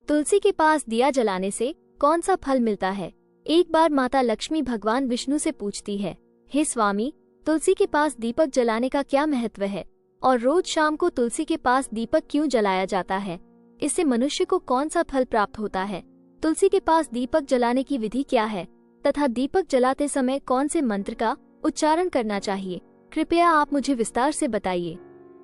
तुलसी के पास दिया जलाने से कौन सा फल मिलता है? एक बार माता लक्ष्मी भगवान विष्णु से पूछती है, हे स्वामी, तुलसी के पास दीपक जलाने का क्या महत्व है और रोज शाम को तुलसी के पास दीपक क्यों जलाया जाता है? इससे मनुष्य को कौन सा फल प्राप्त होता है? तुलसी के पास दीपक जलाने की विधि क्या है तथा दीपक जलाते समय कौन से मंत्र का उच्चारण करना चाहिए? कृपया आप मुझे विस्तार से बताइए।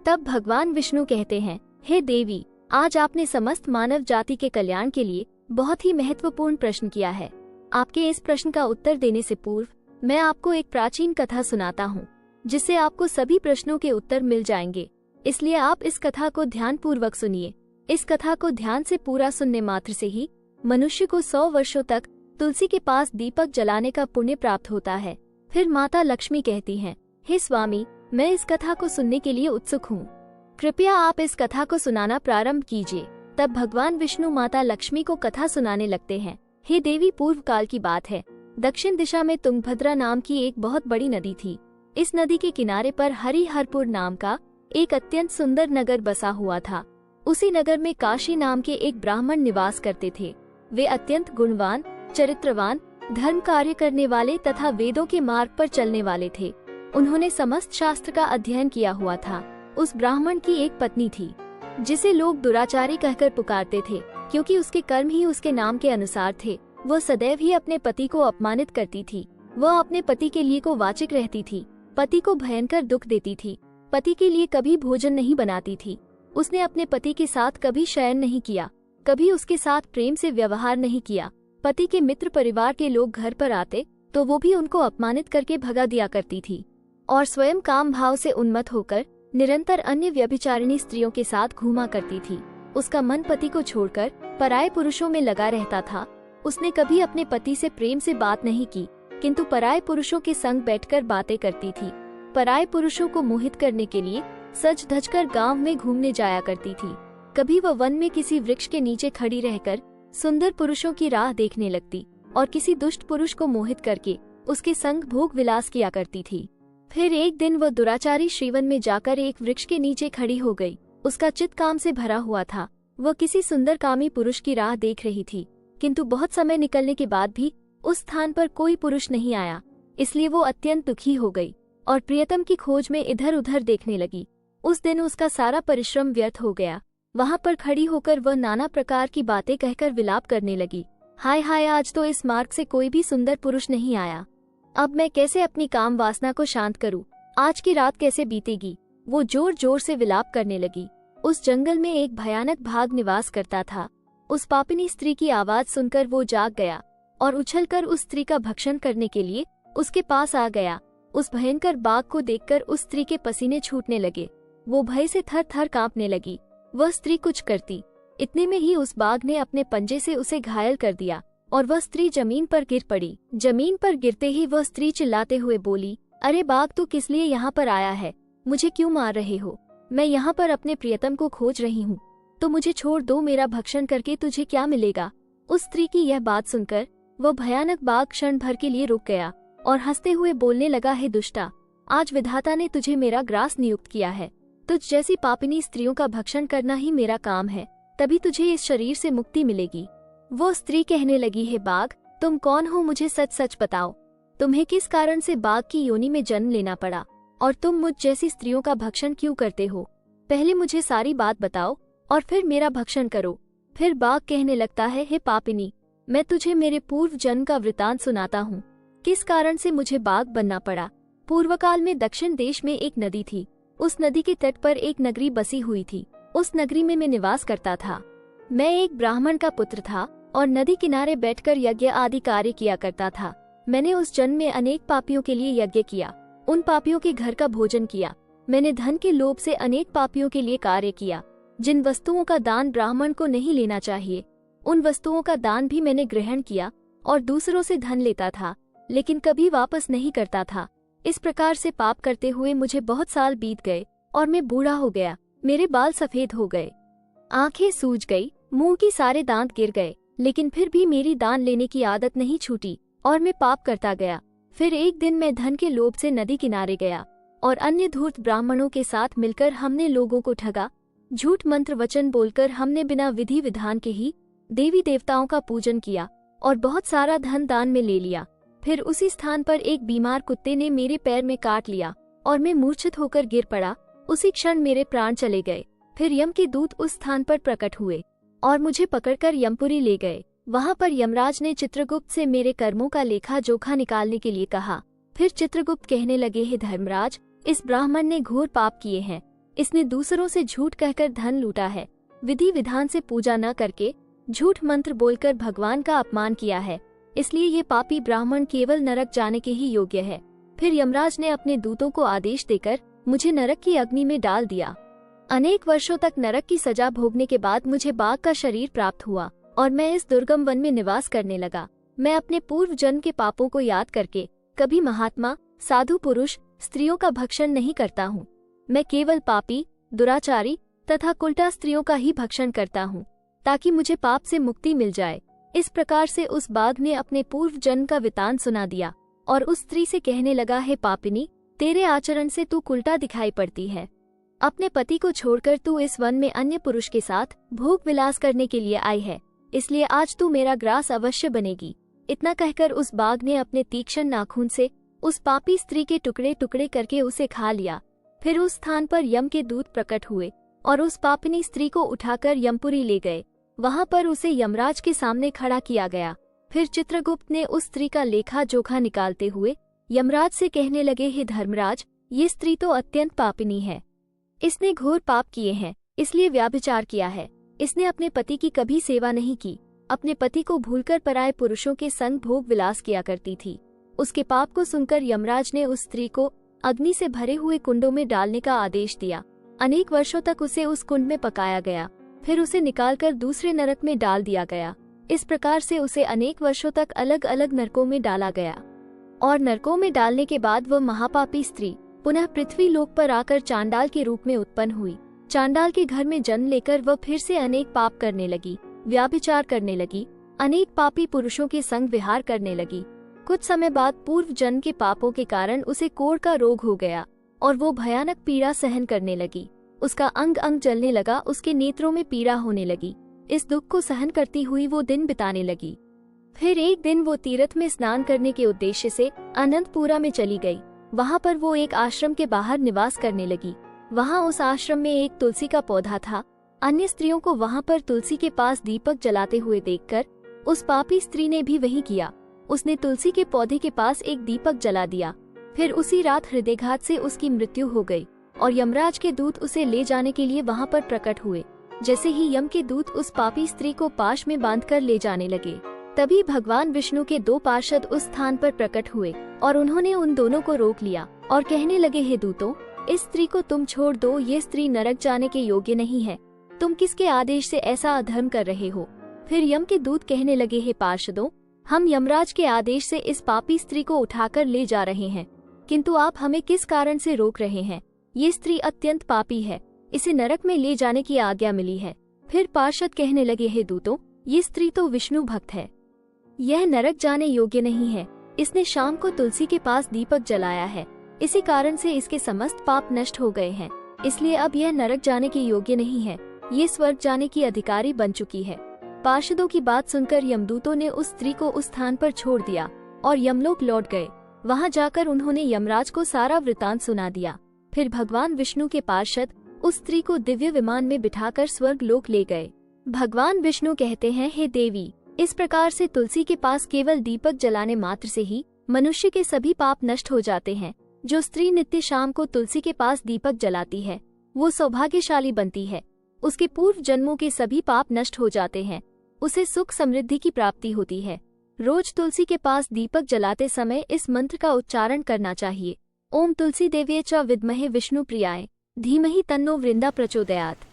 तब भगवान विष्णु कहते हैं, हे देवी, आज आपने समस्त मानव जाति के कल्याण के लिए बहुत ही महत्वपूर्ण प्रश्न किया है। आपके इस प्रश्न का उत्तर देने से पूर्व मैं आपको एक प्राचीन कथा सुनाता हूँ, जिससे आपको सभी प्रश्नों के उत्तर मिल जाएंगे। इसलिए आप इस कथा को ध्यान पूर्वक सुनिए। इस कथा को ध्यान से पूरा सुनने मात्र से ही मनुष्य को 100 वर्षों तक तुलसी के पास दीपक जलाने का पुण्य प्राप्त होता है। फिर माता लक्ष्मी कहती हैं, हे स्वामी, मैं इस कथा को सुनने के लिए उत्सुक हूँ। कृपया आप इस कथा को सुनाना प्रारंभ कीजिए। तब भगवान विष्णु माता लक्ष्मी को कथा सुनाने लगते हैं। हे देवी, पूर्व काल की बात है। दक्षिण दिशा में तुंगभद्रा नाम की एक बहुत बड़ी नदी थी। इस नदी के किनारे पर हरिहरपुर नाम का एक अत्यंत सुंदर नगर बसा हुआ था। उसी नगर में काशी नाम के एक ब्राह्मण निवास करते थे। वे अत्यंत गुणवान, चरित्रवान, धर्म कार्य करने वाले तथा वेदों के मार्ग पर चलने वाले थे। उन्होंने समस्त शास्त्र का अध्ययन किया हुआ था। उस ब्राह्मण की एक पत्नी थी, जिसे लोग दुराचारी कहकर पुकारते थे, क्योंकि उसके कर्म ही उसके नाम के अनुसार थे। वह सदैव ही अपने पति को अपमानित करती थी। वह अपने पति के लिए को वाचिक रहती थी, पति को भयंकर दुख देती थी, पति के लिए कभी भोजन नहीं बनाती थी। उसने अपने पति के साथ कभी शयन नहीं किया, कभी उसके साथ प्रेम से व्यवहार नहीं किया। पति के मित्र परिवार के लोग घर पर आते तो वो भी उनको अपमानित करके भगा दिया करती थी और स्वयं काम भाव से उन्मत्त होकर निरंतर अन्य व्यभिचारिणी स्त्रियों के साथ घूमा करती थी। उसका मन पति को छोड़कर पराये पुरुषों में लगा रहता था। उसने कभी अपने पति से प्रेम से बात नहीं की, किंतु पराये पुरुषों के संग बैठकर बातें करती थी। पराये पुरुषों को मोहित करने के लिए सज धज कर गाँव में घूमने जाया करती थी। कभी वह वन में किसी वृक्ष के नीचे खड़ी रहकर सुंदर पुरुषों की राह देखने लगती और किसी दुष्ट पुरुष को मोहित करके उसके संग भोग विलास किया करती थी। फिर एक दिन वह दुराचारी श्रीवन में जाकर एक वृक्ष के नीचे खड़ी हो गई। उसका चित्त काम से भरा हुआ था। वह किसी सुंदर कामी पुरुष की राह देख रही थी, किंतु बहुत समय निकलने के बाद भी उस स्थान पर कोई पुरुष नहीं आया। इसलिए वो अत्यंत दुखी हो गई और प्रियतम की खोज में इधर उधर देखने लगी। उस दिन उसका सारा परिश्रम व्यर्थ हो गया। वहाँ पर खड़ी होकर वह नाना प्रकार की बातें कहकर विलाप करने लगी। हाय हाय, आज तो इस मार्ग से कोई भी सुंदर पुरुष नहीं आया। अब मैं कैसे अपनी काम वासना को शांत करूं? आज की रात कैसे बीतेगी? वो जोर जोर से विलाप करने लगी। उस जंगल में एक भयानक भाग निवास करता था। उस पापिनी स्त्री की आवाज सुनकर वो जाग गया और उछलकर उस स्त्री का भक्षण करने के लिए उसके पास आ गया। उस भयंकर बाघ को देखकर उस स्त्री के पसीने छूटने लगे। वो भय से थर थर कांपने लगी। वह स्त्री कुछ करती, इतने में ही उस बाघ ने अपने पंजे से उसे घायल कर दिया और वह स्त्री जमीन पर गिर पड़ी। जमीन पर गिरते ही वह स्त्री चिल्लाते हुए बोली, अरे बाघ, तू किस लिए यहाँ पर आया है? मुझे क्यों मार रहे हो? मैं यहाँ पर अपने प्रियतम को खोज रही हूँ, तो मुझे छोड़ दो। मेरा भक्षण करके तुझे क्या मिलेगा? उस स्त्री की यह बात सुनकर वह भयानक बाघ क्षण भर के लिए रुक गया और हंसते हुए बोलने लगा, हे दुष्टा, आज विधाता ने तुझे मेरा ग्रास नियुक्त किया है। तुझ जैसी पापिनी स्त्रियों का भक्षण करना ही मेरा काम है, तभी तुझे इस शरीर से मुक्ति मिलेगी। वो स्त्री कहने लगी, हे बाघ, तुम कौन हो? मुझे सच सच बताओ, तुम्हें किस कारण से बाघ की योनि में जन्म लेना पड़ा और तुम मुझ जैसी स्त्रियों का भक्षण क्यों करते हो? पहले मुझे सारी बात बताओ और फिर मेरा भक्षण करो। फिर बाघ कहने लगता है, हे पापिनी, मैं तुझे मेरे पूर्व जन्म का वृतांत सुनाता हूँ, किस कारण से मुझे बाघ बनना पड़ा। पूर्व काल में दक्षिण देश में एक नदी थी। उस नदी के तट पर एक नगरी बसी हुई थी। उस नगरी में मैं निवास करता था। मैं एक ब्राह्मण का पुत्र था और नदी किनारे बैठकर यज्ञ आदि कार्य किया करता था। मैंने उस जन्म में अनेक पापियों के लिए यज्ञ किया, उन पापियों के घर का भोजन किया। मैंने धन के लोभ से अनेक पापियों के लिए कार्य किया। जिन वस्तुओं का दान ब्राह्मण को नहीं लेना चाहिए, उन वस्तुओं का दान भी मैंने ग्रहण किया और दूसरों से धन लेता था, लेकिन कभी वापस नहीं करता था। इस प्रकार से पाप करते हुए मुझे बहुत साल बीत गए और मैं बूढ़ा हो गया। मेरे बाल सफेद हो गए, आंखें सूज गई, मुंह की सारे दांत गिर गए, लेकिन फिर भी मेरी दान लेने की आदत नहीं छूटी और मैं पाप करता गया। फिर एक दिन मैं धन के लोभ से नदी किनारे गया और अन्य धूर्त ब्राह्मणों के साथ मिलकर हमने लोगों को ठगा। झूठ मंत्र वचन बोलकर हमने बिना विधि विधान के ही देवी देवताओं का पूजन किया और बहुत सारा धन दान में ले लिया। फिर उसी स्थान पर एक बीमार कुत्ते ने मेरे पैर में काट लिया और मैं मूर्छित होकर गिर पड़ा। उसी क्षण मेरे प्राण चले गए। फिर यम के दूत उस स्थान पर प्रकट हुए और मुझे पकड़कर यमपुरी ले गए। वहां पर यमराज ने चित्रगुप्त से मेरे कर्मों का लेखा जोखा निकालने के लिए कहा। फिर चित्रगुप्त कहने लगे, हे धर्मराज, इस ब्राह्मण ने घोर पाप किए हैं। इसने दूसरों से झूठ कहकर धन लूटा है, विधि विधान से पूजा न करके झूठ मंत्र बोलकर भगवान का अपमान किया है। इसलिए ये पापी ब्राह्मण केवल नरक जाने के ही योग्य है। फिर यमराज ने अपने दूतों को आदेश देकर मुझे नरक की अग्नि में डाल दिया। अनेक वर्षों तक नरक की सजा भोगने के बाद मुझे बाघ का शरीर प्राप्त हुआ और मैं इस दुर्गम वन में निवास करने लगा। मैं अपने पूर्व जन्म के पापों को याद करके कभी महात्मा, साधु पुरुष, स्त्रियों का भक्षण नहीं करता हूँ। मैं केवल पापी, दुराचारी तथा कुलटा स्त्रियों का ही भक्षण करता हूँ, ताकि मुझे पाप से मुक्ति मिल जाए। इस प्रकार से उस बाघ ने अपने पूर्व जन्म का वृतांत सुना दिया और उस स्त्री से कहने लगा, हे पापिनी, तेरे आचरण से तू कुलटा दिखाई पड़ती है। अपने पति को छोड़कर तू इस वन में अन्य पुरुष के साथ भोग विलास करने के लिए आई है, इसलिए आज तू मेरा ग्रास अवश्य बनेगी। इतना कहकर उस बाघ ने अपने तीक्ष्ण नाखून से उस पापी स्त्री के टुकड़े टुकड़े करके उसे खा लिया। फिर उस स्थान पर यम के दूत प्रकट हुए और उस पापिनी स्त्री को उठाकर यमपुरी ले गए। वहां पर उसे यमराज के सामने खड़ा किया गया। फिर चित्रगुप्त ने उस स्त्री का लेखा जोखा निकालते हुए यमराज से कहने लगे, हे धर्मराज, ये स्त्री तो अत्यंत पापिनी है। इसने घोर पाप किए हैं, इसलिए व्याभिचार किया है। इसने अपने पति की कभी सेवा नहीं की, अपने पति को भूलकर पराये पुरुषों के संग भोग विलास किया करती थी। उसके पाप को सुनकर यमराज ने उस स्त्री को अग्नि से भरे हुए कुंडों में डालने का आदेश दिया। अनेक वर्षों तक उसे उस कुंड में पकाया गया, फिर उसे निकालकर दूसरे नरक में डाल दिया गया। इस प्रकार से उसे अनेक वर्षों तक अलग अलग नरकों में डाला गया और नरकों में डालने के बाद वह महापापी स्त्री पुनः पृथ्वी लोक पर आकर चांडाल के रूप में उत्पन्न हुई। चांडाल के घर में जन्म लेकर वह फिर से अनेक पाप करने लगी, व्याभिचार करने लगी, अनेक पापी पुरुषों के संग विहार करने लगी। कुछ समय बाद पूर्व जन्म के पापों के कारण उसे कोढ़ का रोग हो गया और वो भयानक पीड़ा सहन करने लगी। उसका अंग अंग जलने लगा, उसके नेत्रों में पीड़ा होने लगी। इस दुख को सहन करती हुई वो दिन बिताने लगी। फिर एक दिन वो तीर्थ में स्नान करने के उद्देश्य से अनंतपुरा में चली गई। वहाँ पर वो एक आश्रम के बाहर निवास करने लगी। वहाँ उस आश्रम में एक तुलसी का पौधा था। अन्य स्त्रियों को वहाँ पर तुलसी के पास दीपक जलाते हुए देखकर उस पापी स्त्री ने भी वही किया। उसने तुलसी के पौधे के पास एक दीपक जला दिया। फिर उसी रात हृदयघात से उसकी मृत्यु हो गई और यमराज के दूत उसे ले जाने के लिए वहाँ पर प्रकट हुए। जैसे ही यम के दूत उस पापी स्त्री को पाश में बांधकर ले जाने लगे, तभी भगवान विष्णु के दो पार्षद उस स्थान पर प्रकट हुए और उन्होंने उन दोनों को रोक लिया और कहने लगे, हे दूतों, इस स्त्री को तुम छोड़ दो। ये स्त्री नरक जाने के योग्य नहीं है। तुम किसके आदेश से ऐसा अधर्म कर रहे हो? फिर यम के दूत कहने लगे, हे पार्षदों, हम यमराज के आदेश से इस पापी स्त्री को उठाकर ले जा रहे हैं, किंतु आप हमें किस कारण से रोक रहे हैं? ये स्त्री अत्यंत पापी है, इसे नरक में ले जाने की आज्ञा मिली है। फिर पार्षद कहने लगे, हे दूतों, ये स्त्री तो विष्णु भक्त है, यह नरक जाने योग्य नहीं है। इसने शाम को तुलसी के पास दीपक जलाया है, इसी कारण से इसके समस्त पाप नष्ट हो गए हैं, इसलिए अब यह नरक जाने के योग्य नहीं है। ये स्वर्ग जाने की अधिकारी बन चुकी है। पार्षदों की बात सुनकर यमदूतों ने उस स्त्री को उस स्थान पर छोड़ दिया और यमलोक लौट गए। वहां जाकर उन्होंने यमराज को सारा वृतांत सुना दिया। फिर भगवान विष्णु के पार्षद उस स्त्री को दिव्य विमान में बिठाकर स्वर्ग लोक ले गए। भगवान विष्णु कहते हैं, हे देवी, इस प्रकार से तुलसी के पास केवल दीपक जलाने मात्र से ही मनुष्य के सभी पाप नष्ट हो जाते हैं। जो स्त्री नित्य शाम को तुलसी के पास दीपक जलाती है, वो सौभाग्यशाली बनती है। उसके पूर्व जन्मों के सभी पाप नष्ट हो जाते हैं, उसे सुख समृद्धि की प्राप्ति होती है। रोज तुलसी के पास दीपक जलाते समय इस मंत्र का उच्चारण करना चाहिए, ओम तुलसी देव्ये च विद्महे विष्णु प्रियाय धीमहि तन्नो वृंदा प्रचोदयात्,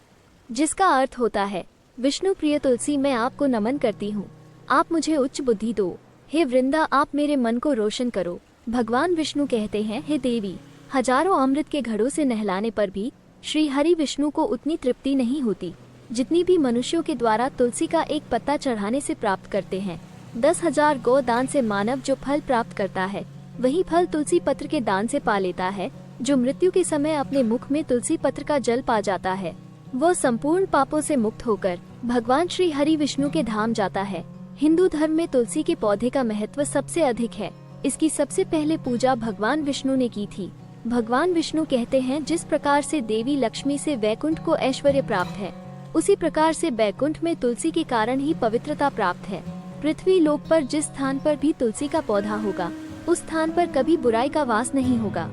जिसका अर्थ होता है, विष्णु प्रिय तुलसी, मैं आपको नमन करती हूँ, आप मुझे उच्च बुद्धि दो। हे वृंदा, आप मेरे मन को रोशन करो। भगवान विष्णु कहते हैं, हे देवी, हजारों अमृत के घड़ों से नहलाने पर भी श्री हरि विष्णु को उतनी तृप्ति नहीं होती जितनी भी मनुष्यों के द्वारा तुलसी का एक पत्ता चढ़ाने से प्राप्त करते हैं। 10,000 गौ दान से मानव जो फल प्राप्त करता है, वही फल तुलसी पत्र के दान से पा लेता है। जो मृत्यु के समय अपने मुख में तुलसी पत्र का जल पा जाता है, वह संपूर्ण पापों से मुक्त होकर भगवान श्री हरि विष्णु के धाम जाता है। हिंदू धर्म में तुलसी के पौधे का महत्व सबसे अधिक है। इसकी सबसे पहले पूजा भगवान विष्णु ने की थी। भगवान विष्णु कहते हैं, जिस प्रकार से देवी लक्ष्मी से वैकुंठ को ऐश्वर्य प्राप्त है, उसी प्रकार से वैकुंठ में तुलसी के कारण ही पवित्रता प्राप्त है। पृथ्वी लोक पर जिस स्थान पर भी तुलसी का पौधा होगा, उस स्थान पर कभी बुराई का वास नहीं होगा।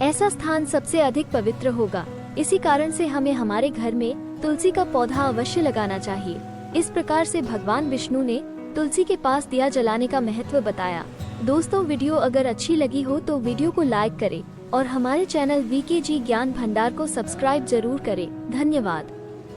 ऐसा स्थान सबसे अधिक पवित्र होगा। इसी कारण से हमें हमारे घर में तुलसी का पौधा अवश्य लगाना चाहिए। इस प्रकार से भगवान विष्णु ने तुलसी के पास दिया जलाने का महत्व बताया। दोस्तों, वीडियो अगर अच्छी लगी हो तो वीडियो को लाइक करें और हमारे चैनल VKG ज्ञान भंडार को सब्सक्राइब जरूर करें। धन्यवाद।